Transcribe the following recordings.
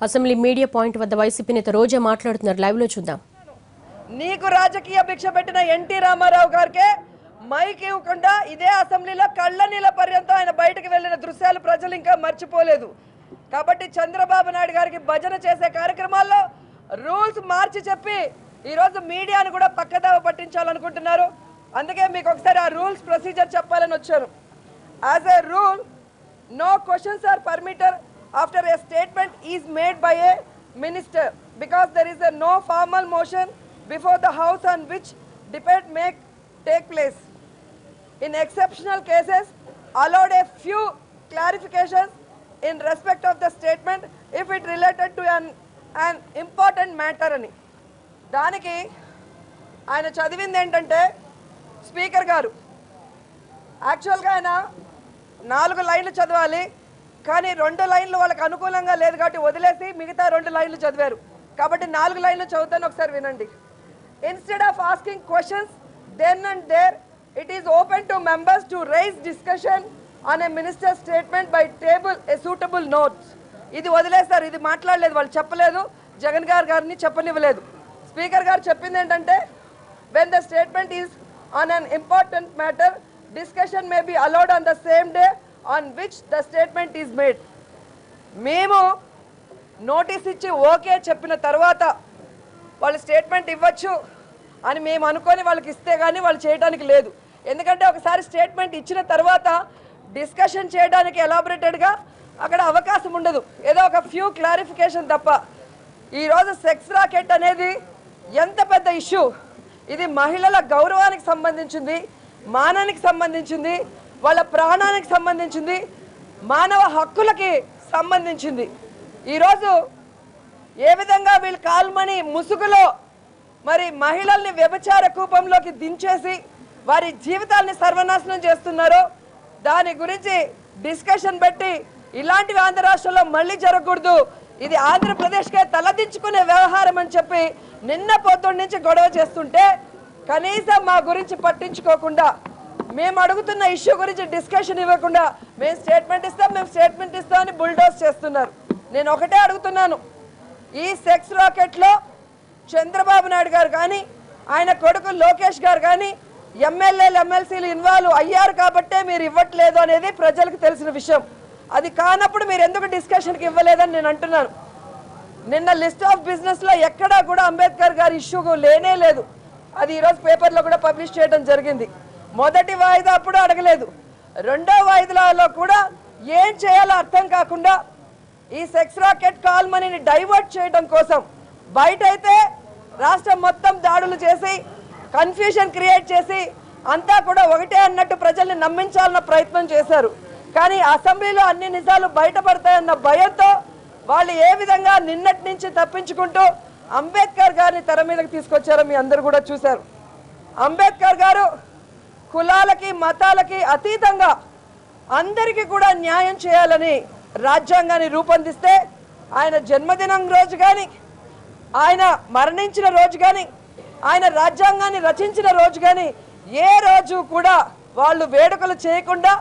Assembly media point వద్ద YCP నేత రోజా మాట్లాడుతున్నారు. లైవ్ లో చూద్దాం. నీకు రాజకీయ భిక్ష పెట్టిన ఎన్టీ రామారావు గారికే మైక్ ఇవ్వకుండా ఇదే అసెంబ్లీలో కళ్ళ నీళ్ళ పర్యంతం ఆయన బయటకు వెళ్ళిన దృశ్యాలు ప్రజలు ఇంకా మర్చిపోలేదు. కాబట్టి చంద్రబాబు నాయుడు గారికి భజన చేసే కార్యక్రమాల్లో రూల్స్ మార్చి చెప్పి ఈరోజు మీడియాను కూడా పక్కదావ పట్టించాలనుకుంటున్నారు. అందుకే మీకు ఒకసారి ఆ రూల్స్ ప్రొసీజర్ చెప్పాలని వచ్చాను. As a rule, no questions are permitted after a statement is made by a minister because there is a no formal motion before the house on which debate may take place. In exceptional cases, allowed a few clarifications in respect of the statement if it related to an important matter అని. దానికి ఆయన చదివింది ఏంటంటే, speaker గారు యాక్చువల్గా ఆయన 4 లైన్లు చదవాలి, కానీ 2 లైన్లు వాళ్ళకి అనుకూలంగా లేదు కాబట్టి వదిలేసి మిగతా 2 లైన్లు చదివారు. కాబట్టి 4 లైన్లు చదువుతాను, ఒకసారి వినండి. Instead of asking questions then and there, it is open to members to raise discussion on a minister statement by table a suitable notes. ఇది వదిలేస్తారు, ఇది మాట్లాడలేదు, వాళ్ళు చెప్పలేదు, జగన్ గారిని చెప్పనివ్వలేదు. స్పీకర్ గారు చెప్పింది ఏంటంటే, when the statement is on an important matter, discussion may be allowed on the same day on which the statement is made. మేము నోటీస్ ఇచ్చి ఓకే చెప్పిన తర్వాత వాళ్ళు స్టేట్మెంట్ ఇవ్వచ్చు అని మేము అనుకొని వాళ్ళకి ఇస్తే కానీ వాళ్ళు చేయడానికి లేదు. ఎందుకంటే ఒకసారి స్టేట్మెంట్ ఇచ్చిన తర్వాత డిస్కషన్ చేయడానికి ఎలాబొరేటెడ్గా అక్కడ అవకాశం ఉండదు, ఏదో ఒక ఫ్యూ క్లారిఫికేషన్ తప్ప. ఈరోజు సెక్స్ రాకెట్ అనేది ఎంత పెద్ద ఇష్యూ, ఇది మహిళల గౌరవానికి సంబంధించింది, మానానికి సంబంధించింది, వాళ్ళ ప్రాణానికి సంబంధించింది, మానవ హక్కులకి సంబంధించింది. ఈరోజు ఏ విధంగా వీళ్ళు కాల్మని ముసుగులో మరి మహిళల్ని వ్యభిచార కూపంలోకి దించేసి వారి జీవితాలని సర్వనాశనం చేస్తున్నారో దాని గురించి డిస్కషన్ పెట్టి ఇలాంటివి ఆంధ్ర రాష్ట్రంలో మళ్ళీ జరగకూడదు, ఇది ఆంధ్రప్రదేశ్కే తలదించుకునే వ్యవహారం అని చెప్పి నిన్న పొద్దున్న నుంచి గొడవ చేస్తుంటే కనీసం మా గురించి పట్టించుకోకుండా, మేము అడుగుతున్న ఇష్యూ గురించి డిస్కషన్ ఇవ్వకుండా మేము స్టేట్మెంట్ ఇస్తాం అని బుల్డోస్ చేస్తున్నారు. నేను ఒకటే అడుగుతున్నాను, ఈ సెక్స్ రాకెట్లో చంద్రబాబు నాయుడు గారు కానీ ఆయన కొడుకు లోకేష్ గారు కానీ ఎమ్మెల్యేలు ఎమ్మెల్సీలు ఇన్వాల్వ్ అయ్యారు కాబట్టే మీరు ఇవ్వట్లేదు అనేది ప్రజలకు తెలిసిన విషయం. అది కానప్పుడు మీరు ఎందుకు డిస్కషన్కి ఇవ్వలేదని నేను అంటున్నాను. నిన్న లిస్ట్ ఆఫ్ బిజినెస్లో ఎక్కడా కూడా అంబేద్కర్ గారి ఇష్యూ లేనే లేదు. అది ఈరోజు పేపర్లో కూడా పబ్లిష్ చేయడం జరిగింది. మొదటి వాయిదా అప్పుడు అడగలేదు, 2వ వాయిదాలో కూడా ఏం చేయాలో అర్థం కాకుండా ఈ సెక్స్ రాకెట్ కాల్ మనీని డైవర్ట్ చేయడం కోసం బయట అయితే రాష్ట్రం మొత్తం దాడులు చేసి కన్ఫ్యూజన్ క్రియేట్ చేసి అంతా కూడా ఒకటే అన్నట్టు ప్రజల్ని నమ్మించాలన్న ప్రయత్నం చేశారు. కానీ అసెంబ్లీలో అన్ని నిజాలు బయటపడతాయన్న భయంతో వాళ్ళు ఏ విధంగా నిన్నటి నుంచి తప్పించుకుంటూ అంబేద్కర్ గారిని తెర మీదకి తీసుకొచ్చారో మీ అందరూ కూడా చూశారు. అంబేద్కర్ గారు కులాలకి మతాలకి అతీతంగా అందరికీ కూడా న్యాయం చేయాలని రాజ్యాంగాన్ని రూపొందిస్తే ఆయన జన్మదినం రోజు కానీ ఆయన మరణించిన రోజు కానీ ఆయన రాజ్యాంగాన్ని రచించిన రోజు కానీ ఏ రోజు కూడా వాళ్ళు వేడుకలు చేయకుండా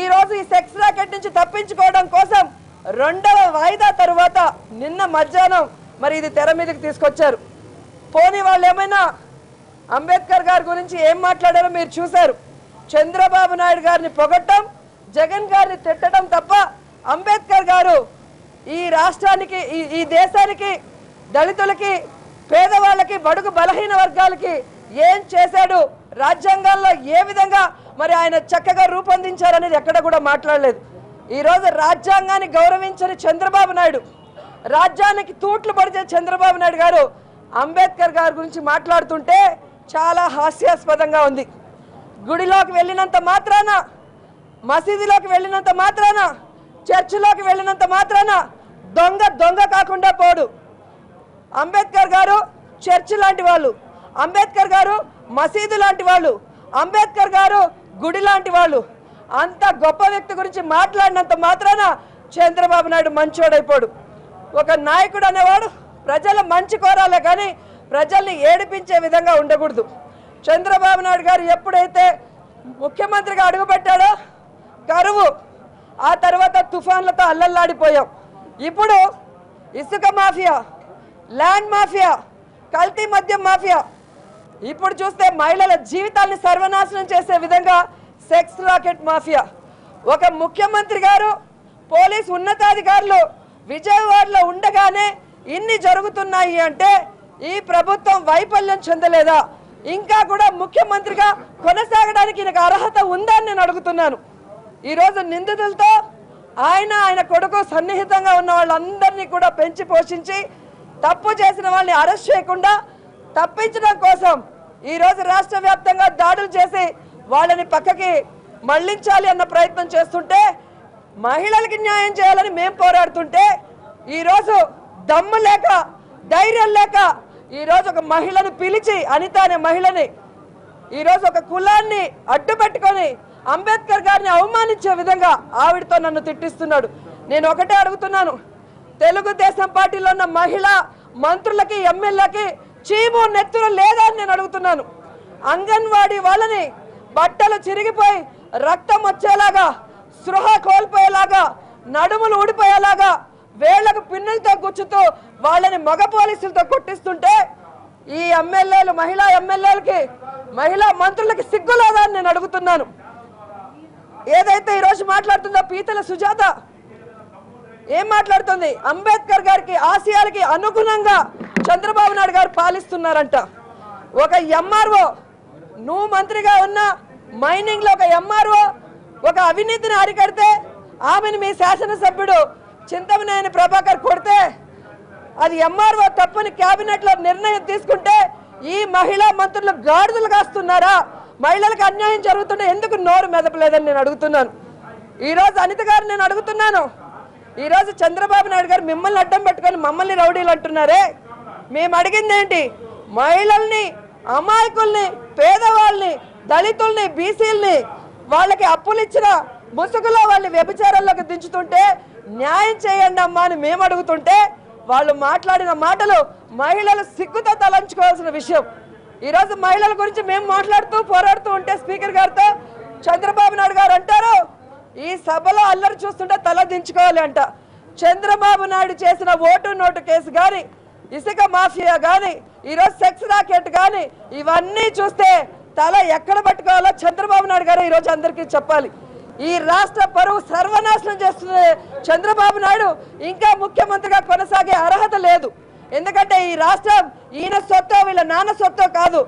ఈరోజు ఈ సెక్స్ రాకెట్ నుంచి తప్పించుకోవడం కోసం 2వ వాయిదా తరువాత నిన్న మధ్యాహ్నం మరి ఇది తెర మీదకి తీసుకొచ్చారు. పోనీ వాళ్ళు ఏమైనా అంబేద్కర్ గారి గురించి ఏం మాట్లాడారో మీరు చూశారు. చంద్రబాబు నాయుడు గారిని పొగట్టం, జగన్ గారిని తిట్టడం తప్ప అంబేద్కర్ గారు ఈ రాష్ట్రానికి ఈ దేశానికి దళితులకి పేదవాళ్ళకి బడుగు బలహీన వర్గాలకి ఏం చేశాడు, రాజ్యాంగాల్లో ఏ విధంగా మరి ఆయన చక్కగా రూపొందించారనేది ఎక్కడ కూడా మాట్లాడలేదు. ఈరోజు రాజ్యాంగాన్ని గౌరవించని చంద్రబాబు నాయుడు, రాజ్యానికి తూట్లు పడిచే చంద్రబాబు నాయుడు గారు అంబేద్కర్ గారి గురించి మాట్లాడుతుంటే చాలా హాస్యాస్పదంగా ఉంది. గుడిలోకి వెళ్ళినంత మాత్రాన, మసీదులోకి వెళ్ళినంత మాత్రాన, చర్చిలోకి వెళ్ళినంత మాత్రాన దొంగ కాకుండా పోడు. అంబేద్కర్ గారు చర్చి లాంటి వాళ్ళు, అంబేద్కర్ గారు మసీదు లాంటి వాళ్ళు, అంబేద్కర్ గారు గుడి లాంటి వాళ్ళు. అంత గొప్ప వ్యక్తి గురించి మాట్లాడినంత మాత్రాన చంద్రబాబు నాయుడు మంచోడైపోడు. ఒక నాయకుడు అనేవాడు ప్రజల మంచి కోరాలే కానీ ప్రజల్ని ఏడిపించే విధంగా ఉండకూడదు. చంద్రబాబు నాయుడు గారు ఎప్పుడైతే ముఖ్యమంత్రిగా అడుగుపెట్టాడో కరువు, ఆ తర్వాత తుఫాన్లతో అల్లల్లాడిపోయాం. ఇప్పుడు ఇసుక మాఫియా, ల్యాండ్ మాఫియా, కల్తీ మద్యం మాఫియా, ఇప్పుడు చూస్తే మహిళల జీవితాన్ని సర్వనాశనం చేసే విధంగా సెక్స్ రాకెట్ మాఫియా. ఒక ముఖ్యమంత్రి గారు, పోలీస్ ఉన్నతాధికారులు విజయవాడలో ఉండగానే ఇన్ని జరుగుతున్నాయి అంటే ఈ ప్రభుత్వం వైఫల్యం చెందలేదా? ఇంకా కూడా ముఖ్యమంత్రిగా కొనసాగడానికి నాకు అర్హత ఉందా అని నేను అడుగుతున్నాను. ఈరోజు నిందితులతో ఆయన కొడుకు సన్నిహితంగా ఉన్న వాళ్ళందరినీ కూడా పెంచి పోషించి తప్పు చేసిన వాళ్ళని అరెస్ట్ చేయకుండా తప్పించడం కోసం ఈరోజు రాష్ట్ర వ్యాప్తంగా దాడులు చేసి వాళ్ళని పక్కకి మళ్లించాలి అన్న ప్రయత్నం చేస్తుంటే, మహిళలకి న్యాయం చేయాలని మేము పోరాడుతుంటే ఈరోజు దమ్ము లేక, ధైర్యం లేక ఈరోజు ఒక మహిళను పిలిచి, అనిత అనే మహిళని ఈరోజు ఒక కులాన్ని అడ్డు పెట్టుకొని అంబేద్కర్ గారిని అవమానించే విధంగా ఆవిడతో నన్ను తిట్టిస్తున్నాడు. నేను ఒకటే అడుగుతున్నాను, తెలుగుదేశం పార్టీలో ఉన్న మహిళా మంత్రులకి, ఎమ్మెల్యేలకి చీము నెత్తురు లేదా అని నేను అడుగుతున్నాను. అంగన్వాడీ వాళ్ళని బట్టలు చిరిగిపోయి రక్తం వచ్చేలాగా, స్పృహ కోల్పోయేలాగా, నడుములు ఊడిపోయేలాగా వేళ్లకు పిన్నులతో గుచ్చుతూ వాళ్ళని మగ పోలీసులతో కొట్టిస్తుంటే ఈ ఎమ్మెల్యేలు, మహిళా ఎమ్మెల్యేలకి, మహిళా మంత్రులకి సిగ్గులేదా అని నేను అడుగుతున్నాను. ఏదైతే ఈరోజు మాట్లాడుతుందో పీతల సుజాత ఏం మాట్లాడుతుంది? అంబేద్కర్ గారికి ఆశయాలకి అనుగుణంగా చంద్రబాబు నాయుడు గారు పాలిస్తున్నారంట. ఒక ఎంఆర్ఓ, నువ్వు మంత్రిగా ఉన్న మైనింగ్ లో ఒక ఎంఆర్ఓ ఒక అవినీతిని అరికడితే ఆమెను మీ శాసనసభ్యుడు చింతమనేని ప్రభాకర్ కొడితే అది ఎంఆర్ఓ తప్పని కేబినెట్ లో నిర్ణయం తీసుకుంటే ఈ మహిళా మంత్రులు గాడిదలు కాస్తున్నారా? మహిళలకు అన్యాయం జరుగుతుంటే ఎందుకు నోరు మెదపలేదని నేను అడుగుతున్నాను. ఈరోజు అనిత గారు నేను అడుగుతున్నాను, ఈరోజు చంద్రబాబు నాయుడు గారు మిమ్మల్ని అడ్డం పెట్టుకొని మమ్మల్ని రౌడీలు అంటున్నారే, మేము అడిగింది ఏంటి? మహిళల్ని, అమాయకుల్ని, పేదవాళ్ళని, దళితుల్ని, బీసీల్ని వాళ్ళకి అప్పులు ఇచ్చిన ముసుగులో వాళ్ళని వ్యభిచారాల్లోకి దించుతుంటే న్యాయం చేయండి అమ్మా అని మేము అడుగుతుంటే వాళ్ళు మాట్లాడిన మాటలు మహిళలు సిగ్గుతో తలంచుకోవాల్సిన విషయం. ఈరోజు మహిళల గురించి మేము మాట్లాడుతూ పోరాడుతూ ఉంటే స్పీకర్ గారితో చంద్రబాబు నాయుడు గారు అంటారు, ఈ సభలో అల్లరి చూస్తుంటే తల దించుకోవాలి అంట. చంద్రబాబు నాయుడు చేసిన ఓటు నోటు కేసు కానీ, ఇసుక మాఫియా కానీ, ఈరోజు సెక్స్ రాకెట్ కానీ ఇవన్నీ చూస్తే తల ఎక్కడ పట్టుకోవాలో చంద్రబాబు నాయుడు గారు ఈరోజు అందరికీ చెప్పాలి. ఈ రాష్ట్ర పరువు సర్వనాశనం చేస్తున్న చంద్రబాబు నాయుడు ఇంకా ముఖ్యమంత్రిగా కొనసాగే అర్హత లేదు. ఎందుకంటే ఈ రాష్ట్రం ఈయన సొత్తో, వీళ్ళ నాన్న సొత్తో కాదు.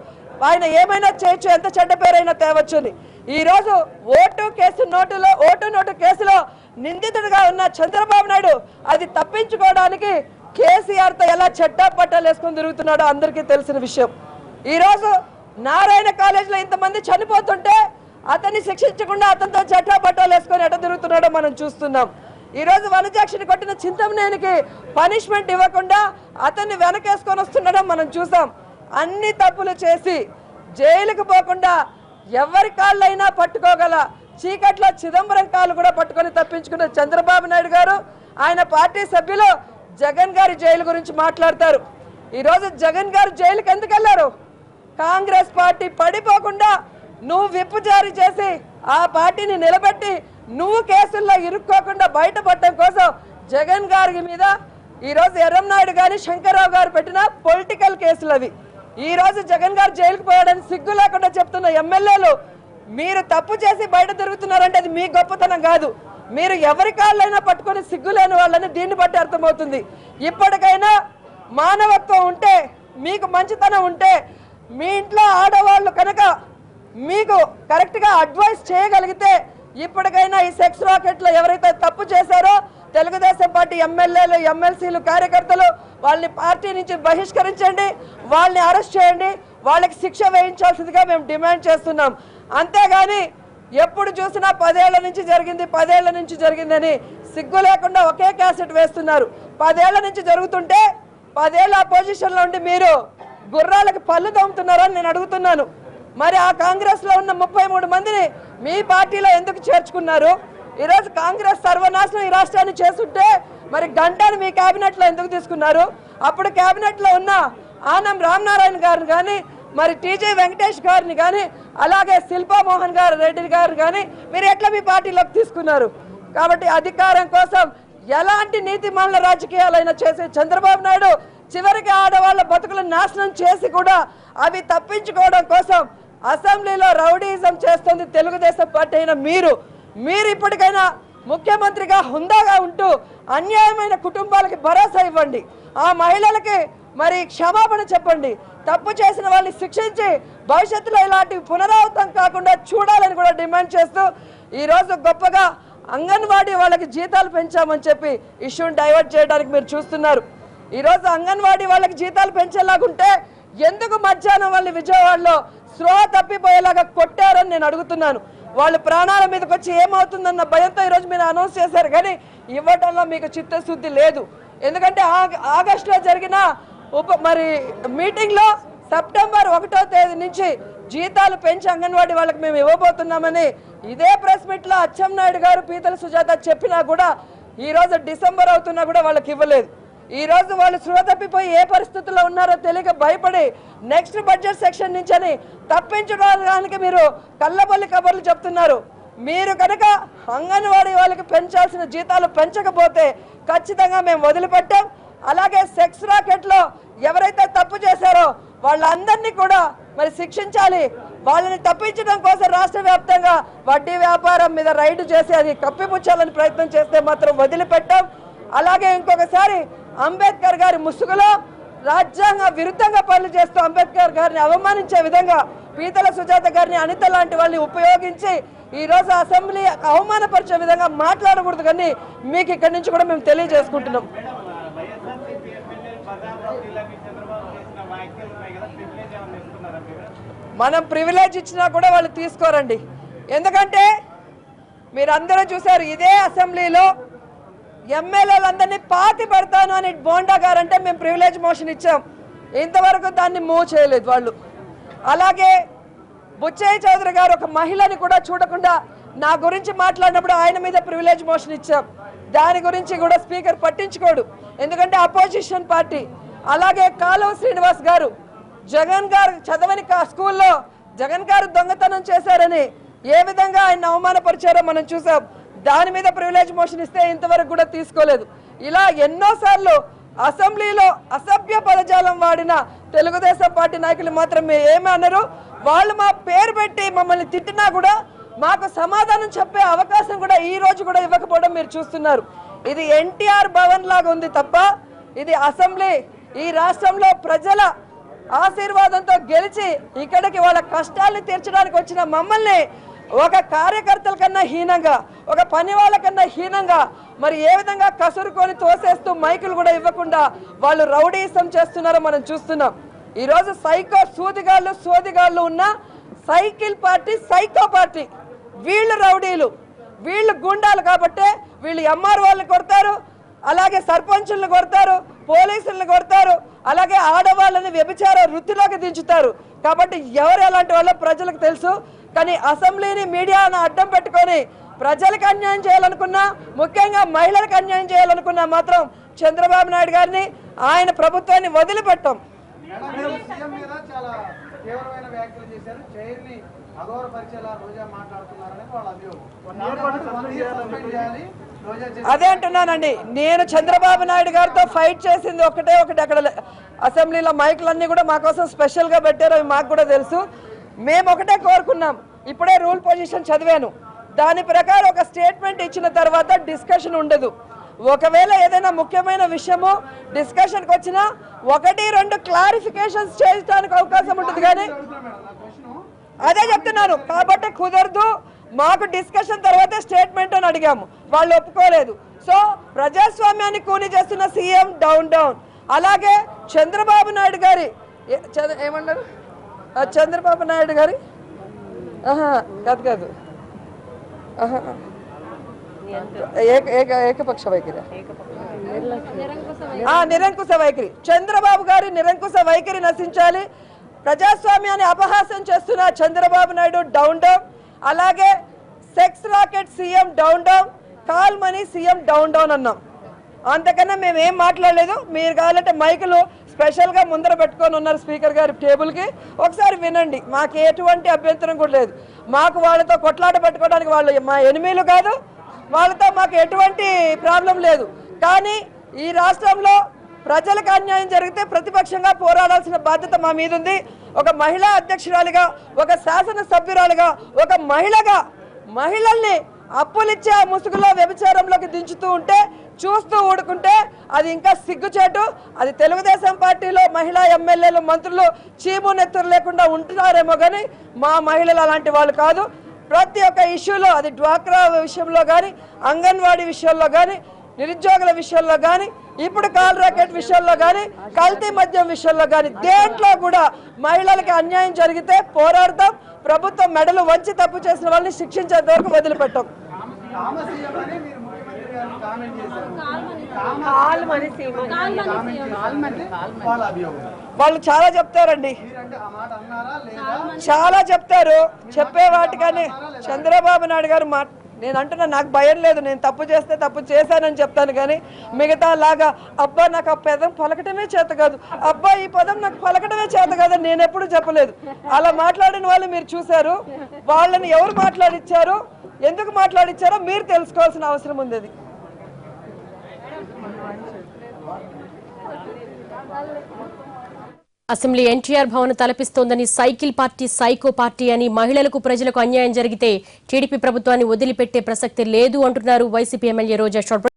ఆయన ఏమైనా చేయొచ్చు, ఎంత చెడ్డ పేరైనా తేవచ్చుని. ఈ రోజు ఓటు నోటు కేసులో నిందితుడిగా ఉన్న చంద్రబాబు నాయుడు అది తప్పించుకోవడానికి కేసీఆర్ తో ఎలా చెడ్డా పట్టాలు వేసుకొని తిరుగుతున్నాడో అందరికీ తెలిసిన విషయం. ఈ రోజు నారాయణ కాలేజీలో ఇంతమంది చనిపోతుంటే అతన్ని శిక్షించకుండా అతనితో చెడ్డా పట్టాలు వేసుకొని ఎట తిరుగుతున్నాడో మనం చూస్తున్నాం. ఈ రోజు వనజాక్షిని కొట్టిన చింతమనేనికి పనిష్మెంట్ ఇవ్వకుండా అతన్ని వెనకేసుకొని వస్తుండడం మనం చూసాం. అన్ని తప్పులు చేసి జైలుకు పోకుండా ఎవరి కాళ్ళైనా పట్టుకోగల చీకట్లో చిదంబరం కాళ్ళు కూడా పట్టుకొని తప్పించుకున్న చంద్రబాబు నాయుడు గారు, ఆయన పార్టీ సభ్యులు జగన్ గారి జైలు గురించి మాట్లాడతారు. ఈరోజు జగన్ గారు జైలుకి ఎందుకు వెళ్ళారు? కాంగ్రెస్ పార్టీ పడిపోకుండా నువ్వు విప్పు జారీ చేసి ఆ పార్టీని నిలబెట్టి నువ్వు కేసుల్లో ఇరుక్కోకుండా బయటపడటం కోసం జగన్ గారి మీద ఈరోజు ఎర్రంనాయుడు గారి, శంకర్రావు గారు పెట్టిన పొలిటికల్ కేసులు అవి. ఈ రోజు జగన్ గారు జైలుకు పోయాడని సిగ్గు లేకుండా చెప్తున్న ఎమ్మెల్యేలు మీరు తప్పు చేసి బయట తిరుగుతున్నారంటే అది మీ గొప్పతనం కాదు. మీరు ఎవరి కాళ్ళైనా పట్టుకొని సిగ్గులేని వాళ్ళని దీన్ని బట్టి అర్థమవుతుంది. ఇప్పటికైనా మానవత్వం ఉంటే, మీకు మంచితనం ఉంటే, మీ ఇంట్లో ఆడవాళ్ళు కనుక మీకు కరెక్ట్గా అడ్వైస్ చేయగలిగితే ఇప్పటికైనా ఈ సెక్స్ రాకెట్లో ఎవరైతే తప్పు చేశారో తెలుగుదేశం పార్టీ ఎమ్మెల్యేలు, ఎమ్మెల్సీలు, కార్యకర్తలు వాళ్ళని పార్టీ నుంచి బహిష్కరించండి, వాళ్ళని అరెస్ట్ చేయండి, వాళ్ళకి శిక్ష వేయించాల్సిందిగా మేము డిమాండ్ చేస్తున్నాం. అంతేగాని ఎప్పుడు చూసినా 10 ఏళ్ల నుంచి జరిగిందని సిగ్గు లేకుండా ఒకే క్యాసెట్ వేస్తున్నారు. 10 ఏళ్ల నుంచి జరుగుతుంటే 10 ఏళ్ళ అపోజిషన్లో ఉండి మీరు గుర్రాలకు పళ్ళు తోముతున్నారని నేను అడుగుతున్నాను. మరి ఆ కాంగ్రెస్ లో ఉన్న 33 మందిని మీ పార్టీలో ఎందుకు చేర్చుకున్నారు? ఈరోజు కాంగ్రెస్ సర్వనాశనం ఈ రాష్ట్రాన్ని చేస్తుంటే మరి గంటను మీ కేబినెట్ లో ఎందుకు తీసుకున్నారు? అప్పుడు కేబినెట్ లో ఉన్న ఆనం రామనారాయణ గారిని కానీ, మరి టీజే వెంకటేష్ గారిని కానీ, అలాగే శిల్పా మోహన్ రెడ్డి గారు కానీ మీరు ఎట్లా మీ పార్టీలోకి తీసుకున్నారు? కాబట్టి అధికారం కోసం ఎలాంటి నీతిమాల రాజకీయాలైనా చేసే చంద్రబాబు నాయుడు చివరికి ఆడవాళ్ళ బతుకులను నాశనం చేసి కూడా అవి తప్పించుకోవడం కోసం అసెంబ్లీలో రౌడీజం చేస్తుంది తెలుగుదేశం పార్టీ అయిన మీరు ఇప్పటికైనా ముఖ్యమంత్రిగా హుందాగా ఉంటూ అన్యాయమైన కుటుంబాలకి భరోసా ఇవ్వండి, ఆ మహిళలకి మరి క్షమాపణ చెప్పండి, తప్పు చేసిన వాళ్ళని శిక్షించి భవిష్యత్తులో ఇలాంటివి పునరావృతం కాకుండా చూడాలని కూడా డిమాండ్ చేస్తూ ఈరోజు గొప్పగా అంగన్వాడీ వాళ్ళకి జీతాలు పెంచామని చెప్పి ఇష్యూని డైవర్ట్ చేయడానికి మీరు చూస్తున్నారు. ఈరోజు అంగన్వాడీ వాళ్ళకి జీతాలు పెంచేలాగుంటే ఎందుకు మధ్యాహ్నం వాళ్ళని విజయవాడలో స్పృహ తప్పిపోయేలాగా కొట్టారని నేను అడుగుతున్నాను. వాళ్ళు ప్రాణాల మీదకి వచ్చి ఏమవుతుందన్న భయంతో ఈరోజు మీరు అనౌన్స్ చేశారు, కానీ ఇవ్వడంలో మీకు చిత్తశుద్ధి లేదు. ఎందుకంటే ఆగస్టులో జరిగిన మీటింగ్లో సెప్టెంబర్ 1వ తేదీ నుంచి జీతాలు పెంచి అంగన్వాడీ వాళ్ళకి మేము ఇవ్వబోతున్నామని ఇదే ప్రెస్ మీట్లో అచ్చెన్నాయుడు గారు, పీతల సుజాత చెప్పినా కూడా ఈరోజు డిసెంబర్ అవుతున్నా కూడా వాళ్ళకి ఇవ్వలేదు. ఈరోజు వాళ్ళు స్పృహ తప్పిపోయి ఏ పరిస్థితుల్లో ఉన్నారో తెలియక భయపడి నెక్స్ట్ బడ్జెట్ సెక్షన్ నుంచి అని తప్పించడానికి మీరు కళ్ళబొల్లి కబర్లు చెప్తున్నారు. మీరు కనుక అంగన్వాడీ వాళ్ళకి పెంచాల్సిన జీతాలు పెంచకపోతే ఖచ్చితంగా మేము వదిలిపెట్టాం. అలాగే సెక్స్ రాకెట్లో ఎవరైతే తప్పు చేశారో వాళ్ళందరినీ కూడా మరి శిక్షించాలి. వాళ్ళని తప్పించడం కోసం రాష్ట్ర వ్యాప్తంగా వడ్డీ వ్యాపారం మీద రైడ్ చేసి అది కప్పిపుచ్చాలని ప్రయత్నం చేస్తే మాత్రం వదిలిపెట్టాం. అలాగే ఇంకొకసారి అంబేద్కర్ గారి ముసుగులో రాజ్యాంగ విరుద్ధంగా పనులు చేస్తూ అంబేద్కర్ గారిని అవమానించే విధంగా పీతల సుజాత గారిని, అనిత లాంటి వాళ్ళని ఉపయోగించి ఈరోజు అసెంబ్లీ అవమానపరిచే విధంగా మాట్లాడకూడదు. కానీ మీకు ఇక్కడి నుంచి కూడా మేము తెలియజేసుకుంటున్నాం. మనం ప్రివిలేజ్ ఇచ్చినా కూడా వాళ్ళు తీసుకోరండి. ఎందుకంటే మీరందరూ చూశారు, ఇదే అసెంబ్లీలో ఎమ్మెల్యేలందరినీ పాతి పెడతాను అని బోండా గారు అంటే మేము ప్రివిలేజ్ మోషన్ ఇచ్చాం, ఇంతవరకు దాన్ని మూవ్ చేయలేదు వాళ్ళు. అలాగే బుచ్చయ్య చౌదరి గారు ఒక మహిళని కూడా చూడకుండా నా గురించి మాట్లాడినప్పుడు ఆయన మీద ప్రివిలేజ్ మోషన్ ఇచ్చాం, దాని గురించి కూడా స్పీకర్ పట్టించుకోడు, ఎందుకంటే అపోజిషన్ పార్టీ. అలాగే కాలువ శ్రీనివాస్ గారు జగన్ గారు చదవని స్కూల్లో జగన్ గారు దొంగతనం చేశారని ఏ విధంగా ఆయన అవమానపరిచారో మనం చూసాం, దాని మీద ప్రివిలేజ్ మోషన్ ఇస్తే ఇంతవరకు కూడా తీసుకోలేదు. ఇలా ఎన్నోసార్లు అసెంబ్లీలో అసభ్య పదజాలం వాడిన తెలుగుదేశం పార్టీ నాయకులు మాత్రం ఏమీ అన్నారు. వాళ్ళు మా పేరు పెట్టి మమ్మల్ని తిట్టినా కూడా మాకు సమాధానం చెప్పే అవకాశం కూడా ఈ రోజు కూడా ఇవ్వకపోవడం మీరు చూస్తున్నారు. ఇది ఎన్టీఆర్ భవన్ లాగా ఉంది తప్ప ఇది అసెంబ్లీ. ఈ రాష్ట్రంలో ప్రజల ఆశీర్వాదంతో గెలిచి ఇక్కడికి వాళ్ళ కష్టాలను తీర్చడానికి వచ్చిన మమ్మల్ని ఒక కార్యకర్తల కన్నా హీనంగా, ఒక పని వాళ్ళ కన్నా హీనంగా మరి ఏ విధంగా కసురుకొని తోసేస్తూ మైకులు కూడా ఇవ్వకుండా వాళ్ళు రౌడీసం చేస్తున్నారో మనం చూస్తున్నాం. ఈరోజు సైకో సోదిగాళ్ళు ఉన్న సైకిల్ పార్టీ సైకో పార్టీ. వీళ్ళు రౌడీలు, వీళ్ళు గుండాలు కాబట్టే వీళ్ళు ఎంఆర్ వాళ్ళని కొడతారు, అలాగే సర్పంచులను కొడతారు, పోలీసులను కొడతారు, అలాగే ఆడవాళ్ళని వ్యభిచార వృత్తిలోకి దించుతారు. కాబట్టి ఎవరు ఎలాంటి వాళ్ళో ప్రజలకు తెలుసు. కానీ అసెంబ్లీని మీడియాను అడ్డం పెట్టుకొని ప్రజలకు అన్యాయం చేయాలనుకున్నా, ముఖ్యంగా మహిళలకు అన్యాయం చేయాలనుకున్నా మాత్రం చంద్రబాబు నాయుడు గారిని, ఆయన ప్రభుత్వాన్ని వదిలిపెట్టాం. అదే అంటున్నానండి, నేను చంద్రబాబు నాయుడు గారితో ఫైట్ చేసింది ఒకటే ఒకటి. అక్కడ అసెంబ్లీలో మైకులన్నీ కూడా మా కోసం స్పెషల్గా పెట్టారు, అవి మాకు కూడా తెలుసు. మేము ఒకటే కోరుకున్నాం, ఇప్పుడే రూల్ పొజిషన్ చదివాను, దాని ప్రకారం ఒక స్టేట్మెంట్ ఇచ్చిన తర్వాత డిస్కషన్ ఉండదు. ఒకవేళ ఏదైనా ముఖ్యమైన విషయము డిస్కషన్కి వచ్చినా 1-2 క్లారిఫికేషన్స్ చేయడానికి అవకాశం ఉంటుంది. కానీ అదే చెప్తున్నాను, కాబట్టి కుదరదు. మాకు డిస్కషన్ తర్వాత స్టేట్మెంట్ అని అడిగాము, వాళ్ళు ఒప్పుకోలేదు. సో ప్రజాస్వామ్యాన్ని కూని చేస్తున్న సీఎం డౌన్. అలాగే చంద్రబాబు నాయుడు గారి ఏమన్నారు, చంద్రబాబు నాయుడు గారి కాదు ఏకపక్ష వైఖరి, నిరంకుశ వైఖరి. చంద్రబాబు గారి నిరంకుశ వైఖరి నశించాలి. ప్రజాస్వామ్యాన్ని అపహాస్యం చేస్తున్న చంద్రబాబు నాయుడు డౌన్. అలాగే sex racket CM down, call money CM down అన్నాం. అంతకన్నా మేము ఏం మాట్లాడలేదు. మీరు కావాలంటే మైకులు స్పెషల్గా ముందర పెట్టుకొని ఉన్నారు స్పీకర్ గారి టేబుల్కి, ఒకసారి వినండి. మాకు ఎటువంటి అభ్యంతరం కూడా లేదు. మాకు వాళ్ళతో కొట్లాట పెట్టుకోవడానికి వాళ్ళు మా ఎనిమీలు కాదు, వాళ్ళతో మాకు ఎటువంటి ప్రాబ్లం లేదు. కానీ ఈ రాష్ట్రంలో ప్రజలకు అన్యాయం జరిగితే ప్రతిపక్షంగా పోరాడాల్సిన బాధ్యత మా మీద ఉంది. ఒక మహిళా అధ్యక్షురాలిగా, ఒక శాసనసభ్యురాలిగా, ఒక మహిళగా మహిళల్ని అప్పులిచ్చే ముసుగులో వ్యభిచారంలోకి దించుతూ ఉంటే చూస్తూ ఊడుకుంటే అది ఇంకా సిగ్గుచేటు. అది తెలుగుదేశం పార్టీలో మహిళా ఎమ్మెల్యేలు, మంత్రులు చీము నెత్తురు లేకుండా ఉంటున్నారేమో కానీ మా మహిళలు అలాంటి వాళ్ళు కాదు. ప్రతి ఒక్క ఇష్యూలో, అది డ్వాక్రా విషయంలో కానీ, అంగన్వాడీ విషయంలో కానీ, నిరుద్యోగుల విషయంలో కానీ, ఇప్పుడు కాల్ రాకెట్ విషయంలో కానీ, కల్తీ మద్యం విషయంలో కానీ, దేంట్లో కూడా మహిళలకి అన్యాయం జరిగితే పోరాడతాం. ప్రభుత్వం మెడలు వంచి తప్పు చేసిన వాళ్ళని శిక్షించేంత వరకు వదిలిపెట్టాం. వాళ్ళు చాలా చెప్తారండి, చాలా చెప్తారు. చెప్పే వాటికని చంద్రబాబు నాయుడు గారు నేను అంటున్నా, నాకు భయం లేదు, నేను తప్పు చేస్తే తప్పు చేశానని చెప్తాను. కానీ మిగతా లాగా అబ్బా నాకు ఆ పదం పలకటమే చేత కాదు, అబ్బా ఈ పదం నాకు పలకటమే చేత కాదని నేను ఎప్పుడు చెప్పలేదు. అలా మాట్లాడిన వాళ్ళు మీరు చూశారు. వాళ్ళని ఎవరు మాట్లాడిచ్చారు, ఎందుకు మాట్లాడిచ్చారో మీరు తెలుసుకోవాల్సిన అవసరం ఉంది. అది అసెంబ్లీ ఎన్టీఆర్ భవన్ తలపిస్తోందని, సైకిల్ పార్టీ సైకో పార్టీ అని, మహిళలకు ప్రజలకు అన్యాయం జరిగితే టీడీపీ ప్రభుత్వాన్ని వదిలిపెట్టే ప్రసక్తి లేదు అంటున్నారు వైసీపీ ఎమ్మెల్యే రోజా.